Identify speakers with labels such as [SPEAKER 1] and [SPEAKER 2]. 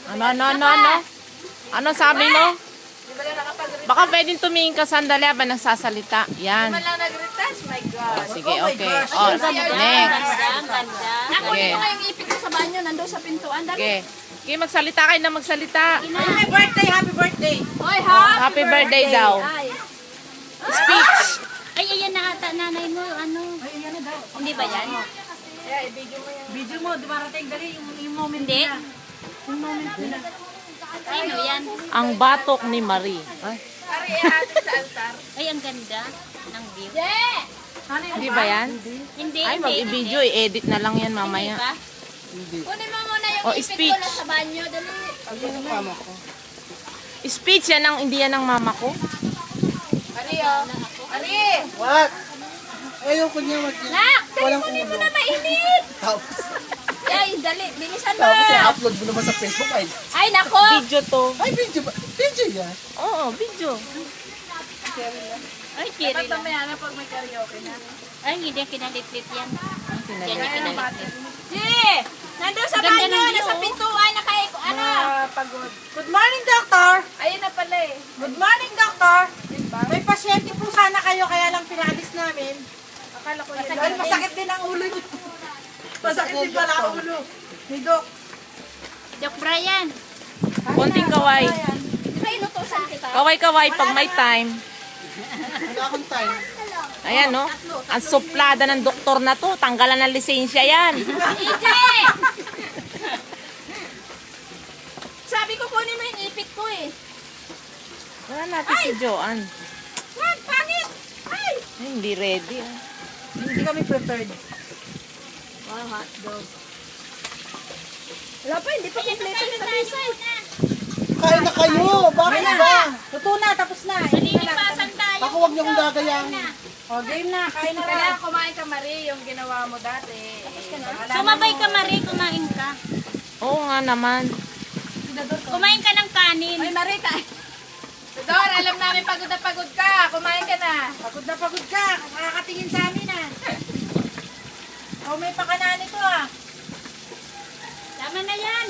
[SPEAKER 1] Ano? Ano sabi mo? Baka pwedeng tumingin ka sandali habang nagsasalita. Yan.
[SPEAKER 2] Di ba lang nag-retouch? My God.
[SPEAKER 1] Sige,
[SPEAKER 3] Oh my
[SPEAKER 1] okay.
[SPEAKER 3] gosh.
[SPEAKER 1] Oh,
[SPEAKER 2] Ang
[SPEAKER 1] next.
[SPEAKER 2] ganda. Ako
[SPEAKER 1] Okay.
[SPEAKER 2] dito ngayong ipit ko sa banyo, nandun sa pintuan. Dali.
[SPEAKER 1] Okay. Okay, magsalita kayo na magsalita.
[SPEAKER 3] Happy birthday, happy birthday.
[SPEAKER 2] Hoy,
[SPEAKER 1] Happy birthday daw.
[SPEAKER 2] Ay.
[SPEAKER 1] Speech.
[SPEAKER 4] Ay, ayan na ata nanay mo, ano?
[SPEAKER 3] Ay, yan na daw.
[SPEAKER 4] Hindi ba yan?
[SPEAKER 3] Video mo, dumarating dali yung moment
[SPEAKER 4] Hindi.
[SPEAKER 3] na. Yung moment na.
[SPEAKER 4] Sino yan?
[SPEAKER 1] Ang batok ni Marie. Ay,
[SPEAKER 2] Pare, atin sa altar.
[SPEAKER 4] Ay, ang ganda ng view.
[SPEAKER 1] hindi ba yan?
[SPEAKER 4] Hindi,
[SPEAKER 1] Ay, mag-i-video. I-edit na lang yan
[SPEAKER 4] Hindi
[SPEAKER 1] mamaya.
[SPEAKER 4] ba?
[SPEAKER 2] Kunin mo muna yung
[SPEAKER 1] Oh,
[SPEAKER 2] ipit
[SPEAKER 1] speech.
[SPEAKER 2] ko na sa banyo. Dali.
[SPEAKER 1] Speech yan ang hindi yan ng mama ko.
[SPEAKER 2] Pare, oh. Pare.
[SPEAKER 3] What? Ayoko niya
[SPEAKER 2] Nak,
[SPEAKER 3] Walang
[SPEAKER 2] kunin mo
[SPEAKER 3] ulo.
[SPEAKER 2] na mainit.
[SPEAKER 3] Tapos,
[SPEAKER 2] Ay, dali. Bilisan mo.
[SPEAKER 3] i-upload mo naman sa Facebook.
[SPEAKER 2] Ay, nako.
[SPEAKER 1] Video to.
[SPEAKER 3] Ay, video ba? Video yan.
[SPEAKER 1] Oo, video.
[SPEAKER 4] Ay, kiri lang.
[SPEAKER 2] Mamaya na pag may karaoke na.
[SPEAKER 4] Ay, hindi kinalit-lit yan. Yan yung kinalit-lit.
[SPEAKER 2] Jay! Nandun sa
[SPEAKER 4] Ganda
[SPEAKER 2] banyo,
[SPEAKER 4] ng view,
[SPEAKER 2] nasa
[SPEAKER 4] oh.
[SPEAKER 2] pintuan, ano?
[SPEAKER 3] Pagod. Good morning, doctor.
[SPEAKER 2] Ayun na pala eh.
[SPEAKER 3] Good morning, doctor. May pasyente po sana kayo, kaya lang pinalis namin.
[SPEAKER 2] Akala ko yun.
[SPEAKER 3] Dahil masakit din ang ulo niyo. Masakit din pala ang ulo. Ni Doc.
[SPEAKER 4] Doc Brian.
[SPEAKER 1] Konting kaway.
[SPEAKER 2] Di ba inutusan kita?
[SPEAKER 1] Kaway-kaway pag may time.
[SPEAKER 3] Wala akong time.
[SPEAKER 1] Ayan, no? Ang suplada ng doktor na to. Tanggalan ng lisensya yan.
[SPEAKER 2] EJ! Sabi ko kunin mo yung ipit ko eh.
[SPEAKER 1] Wala natin si Joanne.
[SPEAKER 2] Wag, pangit! Ay!
[SPEAKER 1] Ay, hindi ready. Ah.
[SPEAKER 3] Hindi kami prepared.
[SPEAKER 2] Wow, hotdog. Wala pa, hindi pa kompleto yung talisay.
[SPEAKER 3] Kain na kayo. Bakit ba? Luto na, tapos na.
[SPEAKER 4] Malilipasan tayo.
[SPEAKER 3] Ako wag niyo akong gagayangin. O, game na. Kain na.
[SPEAKER 2] Kailangan kumain ka, Marie, yung ginawa mo dati.
[SPEAKER 4] Sumabay ka, Marie, kumain ka.
[SPEAKER 1] Oo nga naman.
[SPEAKER 4] Kumain ka ng kanin.
[SPEAKER 2] Ay, Marie, kain. Tudor, alam namin pagod na pagod ka. Kumain ka na.
[SPEAKER 3] Pagod na pagod ka. Nakakatingin sa amin ah. O, may pakanani ko ah.
[SPEAKER 4] Tama na yan.